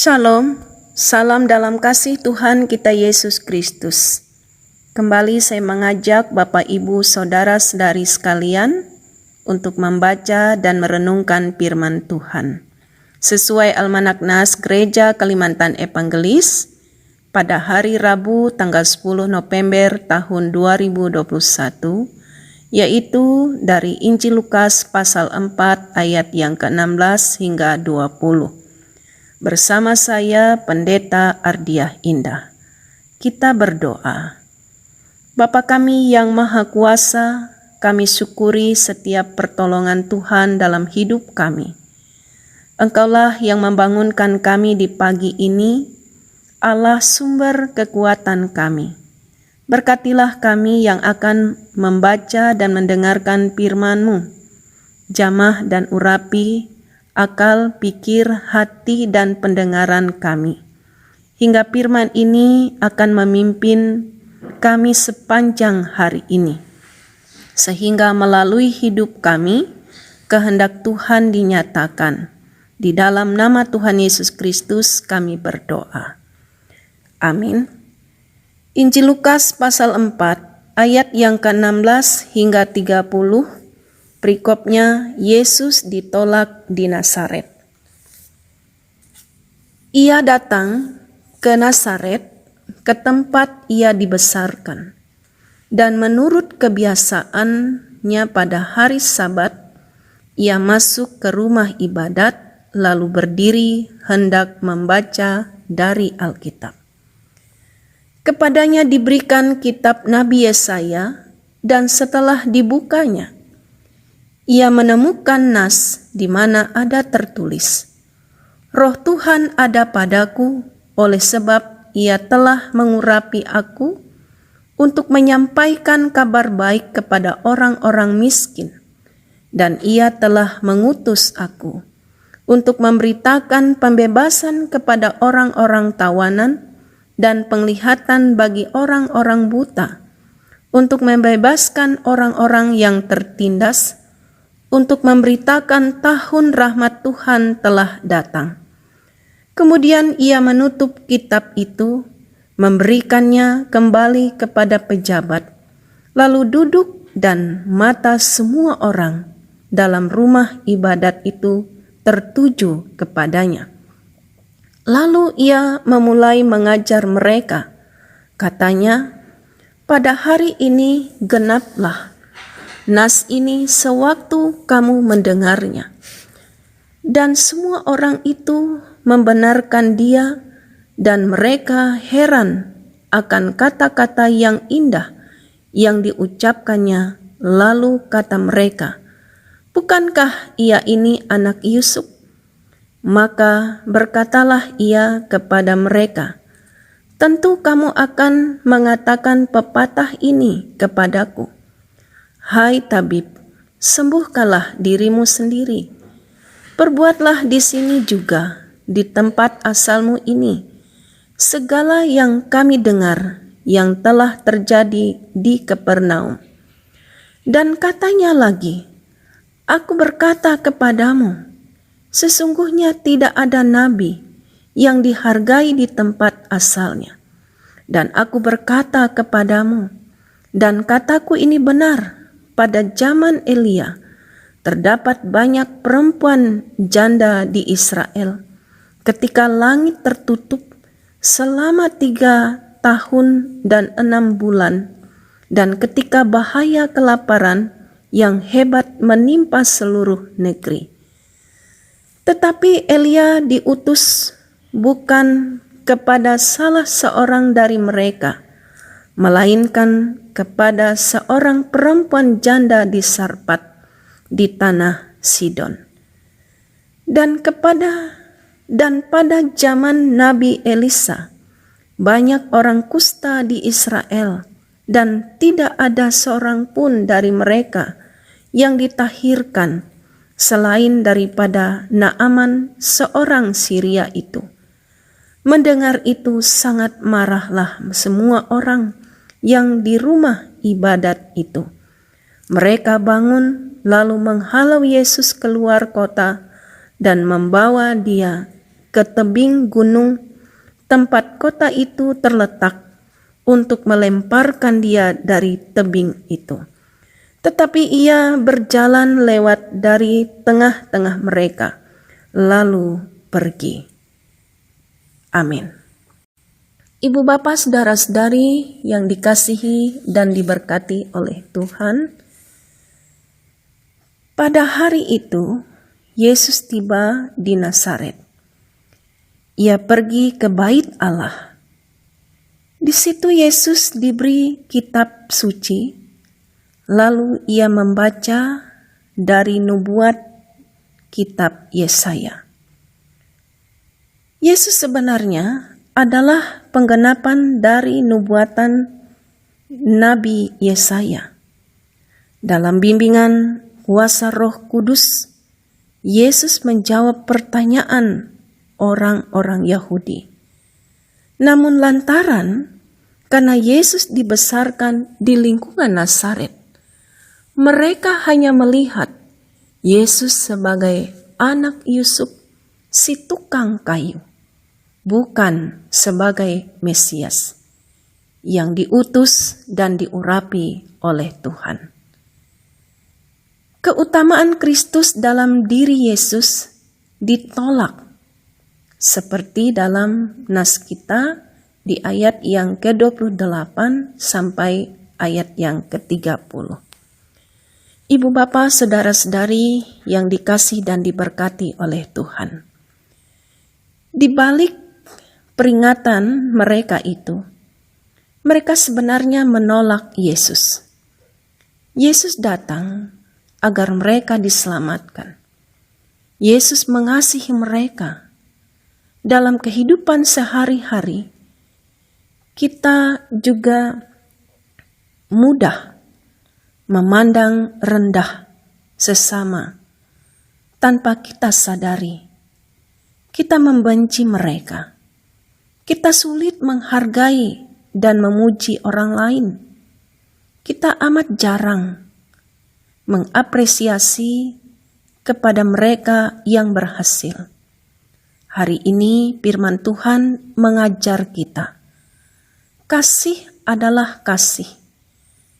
Shalom, salam dalam kasih Tuhan kita Yesus Kristus. Kembali saya mengajak Bapak Ibu Saudara-saudari sekalian untuk membaca dan merenungkan firman Tuhan. Sesuai Almanak Nas Gereja Kalimantan Evangelis pada hari Rabu tanggal 10 November tahun 2021, yaitu dari Injil Lukas pasal 4 ayat yang ke-16 hingga 20. Bersama saya Pendeta Ardiah Indah. Kita berdoa. Bapa kami yang Maha Kuasa, kami syukuri setiap pertolongan Tuhan dalam hidup kami. Engkaulah yang membangunkan kami di pagi ini, Allah sumber kekuatan kami. Berkatilah kami yang akan membaca dan mendengarkan firman-Mu, jamah dan urapi akal, pikir, hati, dan pendengaran kami. Hingga firman ini akan memimpin kami sepanjang hari ini. Sehingga melalui hidup kami, kehendak Tuhan dinyatakan. Di dalam nama Tuhan Yesus Kristus kami berdoa. Amin. Injil Lukas pasal 4 ayat yang ke-16 hingga 30. Perikopnya, Yesus ditolak di Nazaret. Ia datang ke Nazaret, ke tempat ia dibesarkan. Dan menurut kebiasaannya pada hari Sabat, ia masuk ke rumah ibadat, lalu berdiri hendak membaca dari Alkitab. Kepadanya diberikan kitab Nabi Yesaya, dan setelah dibukanya, ia menemukan nas di mana ada tertulis, Roh Tuhan ada padaku, oleh sebab ia telah mengurapi aku untuk menyampaikan kabar baik kepada orang-orang miskin, dan ia telah mengutus aku untuk memberitakan pembebasan kepada orang-orang tawanan dan penglihatan bagi orang-orang buta, untuk membebaskan orang-orang yang tertindas, untuk memberitakan tahun rahmat Tuhan telah datang. Kemudian ia menutup kitab itu, memberikannya kembali kepada pejabat, lalu duduk dan mata semua orang dalam rumah ibadat itu tertuju kepadanya. Lalu ia memulai mengajar mereka. Katanya, pada hari ini genaplah nas ini sewaktu kamu mendengarnya. Dan semua orang itu membenarkan dia, dan mereka heran akan kata-kata yang indah yang diucapkannya. Lalu kata mereka, bukankah ia ini anak Yusuf? Maka berkatalah ia kepada mereka, tentu kamu akan mengatakan pepatah ini kepadaku, hai tabib, sembuhkanlah dirimu sendiri. Perbuatlah di sini juga, di tempat asalmu ini, segala yang kami dengar yang telah terjadi di Kapernaum. Dan katanya lagi, aku berkata kepadamu, sesungguhnya tidak ada nabi yang dihargai di tempat asalnya. Dan aku berkata kepadamu, dan kataku ini benar, pada zaman Elia, terdapat banyak perempuan janda di Israel. Ketika langit tertutup selama 3 tahun dan 6 bulan, dan ketika bahaya kelaparan yang hebat menimpa seluruh negeri. Tetapi Elia diutus bukan kepada salah seorang dari mereka, melainkan kepada seorang perempuan janda di Sarpat di tanah Sidon. Dan pada zaman Nabi Elisa, banyak orang kusta di Israel, dan tidak ada seorang pun dari mereka yang ditahirkan selain daripada Naaman seorang Syria itu. Mendengar itu sangat marahlah semua orang yang di rumah ibadat itu. Mereka bangun lalu menghalau Yesus keluar kota dan membawa dia ke tebing gunung tempat kota itu terletak untuk melemparkan dia dari tebing itu. Tetapi ia berjalan lewat dari tengah-tengah mereka, lalu pergi. Amin. Ibu bapak saudara-saudari yang dikasihi dan diberkati oleh Tuhan, pada hari itu Yesus tiba di Nazaret. Ia pergi ke bait Allah. Di situ Yesus diberi kitab suci, lalu ia membaca dari nubuat kitab Yesaya. Yesus sebenarnya adalah penggenapan dari nubuatan Nabi Yesaya. Dalam bimbingan kuasa Roh Kudus, Yesus menjawab pertanyaan orang-orang Yahudi. Namun lantaran karena Yesus dibesarkan di lingkungan Nazaret, mereka hanya melihat Yesus sebagai anak Yusuf, si tukang kayu, bukan sebagai Mesias yang diutus dan diurapi oleh Tuhan. Keutamaan Kristus dalam diri Yesus ditolak, seperti dalam nas kita di ayat yang ke-28 sampai ayat yang ke-30. Ibu bapak saudara-saudari yang dikasih dan diberkati oleh Tuhan. Di balik peringatan mereka itu, mereka sebenarnya menolak Yesus. Yesus datang agar mereka diselamatkan. Yesus mengasihi mereka. Dalam kehidupan sehari-hari, kita juga mudah memandang rendah sesama tanpa kita sadari. Kita membenci mereka. Kita sulit menghargai dan memuji orang lain. Kita amat jarang mengapresiasi kepada mereka yang berhasil. Hari ini firman Tuhan mengajar kita. Kasih adalah kasih.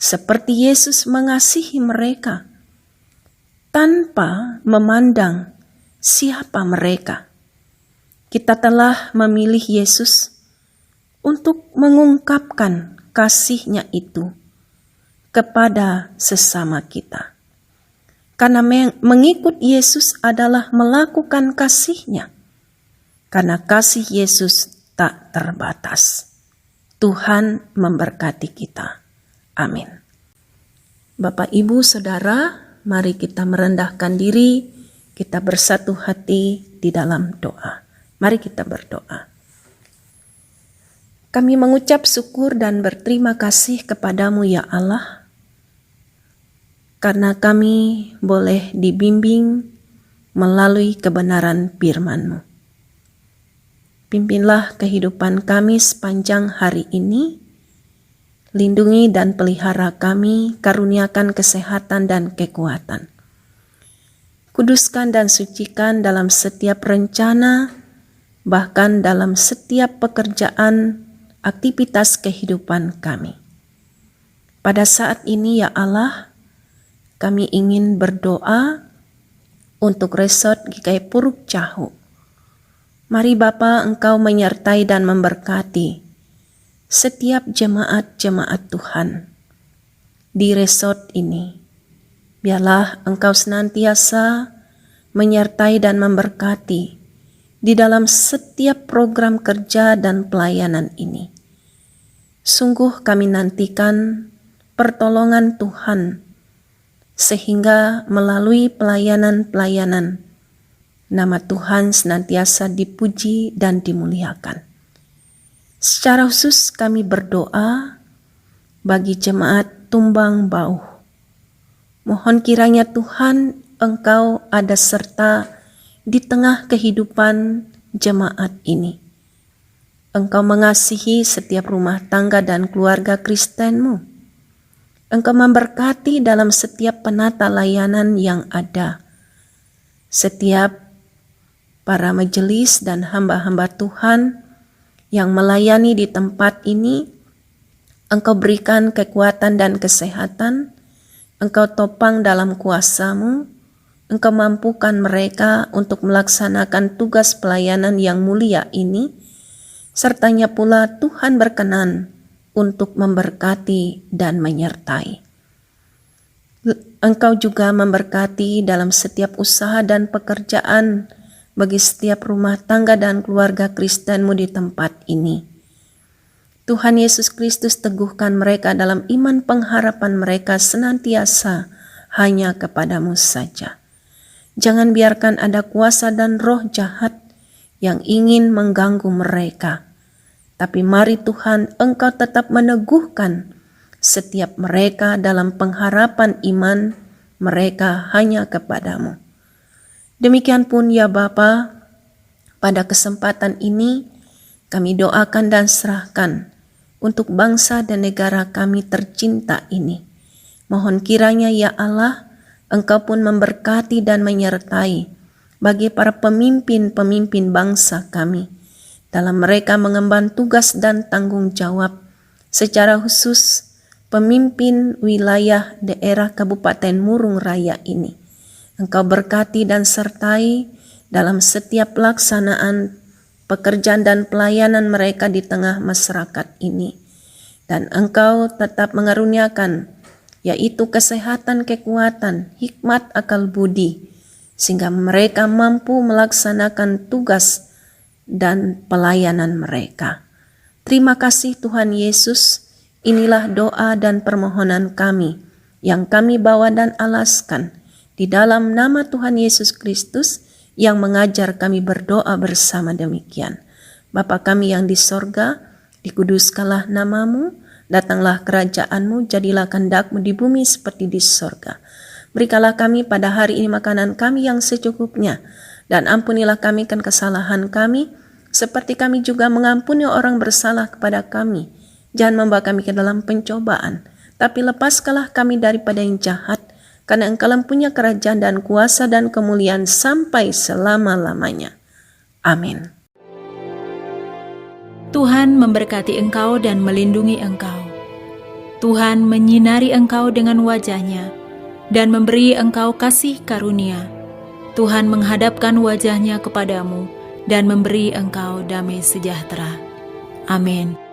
Seperti Yesus mengasihi mereka tanpa memandang siapa mereka. Kita telah memilih Yesus untuk mengungkapkan kasih-Nya itu kepada sesama kita. Karena mengikut Yesus adalah melakukan kasih-Nya. Karena kasih Yesus tak terbatas. Tuhan memberkati kita. Amin. Bapak, Ibu, Saudara, mari kita merendahkan diri, kita bersatu hati di dalam doa. Mari kita berdoa. Kami mengucap syukur dan berterima kasih kepadamu ya Allah, karena kami boleh dibimbing melalui kebenaran firman-Mu. Pimpinlah kehidupan kami sepanjang hari ini. Lindungi dan pelihara kami, karuniakan kesehatan dan kekuatan. Kuduskan dan sucikan dalam setiap rencana, bahkan dalam setiap pekerjaan, aktivitas kehidupan kami. Pada saat ini ya Allah, kami ingin berdoa untuk Resort GKI Puruk Cahu. Mari Bapa, Engkau menyertai dan memberkati setiap jemaat-jemaat Tuhan di resort ini. Biarlah Engkau senantiasa menyertai dan memberkati di dalam setiap program kerja dan pelayanan ini. Sungguh kami nantikan pertolongan Tuhan, sehingga melalui pelayanan-pelayanan nama Tuhan senantiasa dipuji dan dimuliakan. Secara khusus kami berdoa bagi jemaat Tumbang Bauh. Mohon kiranya Tuhan Engkau ada serta di tengah kehidupan jemaat ini. Engkau mengasihi setiap rumah tangga dan keluarga Kristen-Mu. Engkau memberkati dalam setiap penata layanan yang ada. Setiap para majelis dan hamba-hamba Tuhan yang melayani di tempat ini. Engkau berikan kekuatan dan kesehatan, Engkau topang dalam kuasa-Mu, Engkau mampukan mereka untuk melaksanakan tugas pelayanan yang mulia ini, sertanya pula Tuhan berkenan untuk memberkati dan menyertai. Engkau juga memberkati dalam setiap usaha dan pekerjaan bagi setiap rumah tangga dan keluarga Kristen-Mu di tempat ini. Tuhan Yesus Kristus teguhkan mereka dalam iman pengharapan mereka senantiasa hanya kepadamu saja. Jangan biarkan ada kuasa dan roh jahat yang ingin mengganggu mereka. Tapi mari Tuhan, Engkau tetap meneguhkan setiap mereka dalam pengharapan iman mereka hanya kepadamu. Demikian pun ya Bapa, pada kesempatan ini kami doakan dan serahkan untuk bangsa dan negara kami tercinta ini. Mohon kiranya ya Allah, Engkau pun memberkati dan menyertai bagi para pemimpin-pemimpin bangsa kami dalam mereka mengemban tugas dan tanggung jawab, secara khusus pemimpin wilayah daerah Kabupaten Murung Raya ini. Engkau berkati dan sertai dalam setiap pelaksanaan pekerjaan dan pelayanan mereka di tengah masyarakat ini. Dan Engkau tetap mengaruniakan, yaitu kesehatan, kekuatan, hikmat, akal budi, sehingga mereka mampu melaksanakan tugas dan pelayanan mereka. Terima kasih Tuhan Yesus, inilah doa dan permohonan kami yang kami bawa dan alaskan di dalam nama Tuhan Yesus Kristus yang mengajar kami berdoa bersama demikian. Bapa kami yang di sorga, dikuduskanlah namamu, datanglah kerajaan-Mu, jadilah kehendak-Mu di bumi seperti di sorga. Berikanlah kami pada hari ini makanan kami yang secukupnya, dan ampunilah kami kan kesalahan kami, seperti kami juga mengampuni orang bersalah kepada kami. Jangan membawa kami ke dalam pencobaan, tapi lepaskanlah kami daripada yang jahat, karena Engkau punya kerajaan dan kuasa dan kemuliaan sampai selama-lamanya. Amin. Tuhan memberkati engkau dan melindungi engkau. Tuhan menyinari engkau dengan wajah-Nya dan memberi engkau kasih karunia. Tuhan menghadapkan wajah-Nya kepadamu dan memberi engkau damai sejahtera. Amin.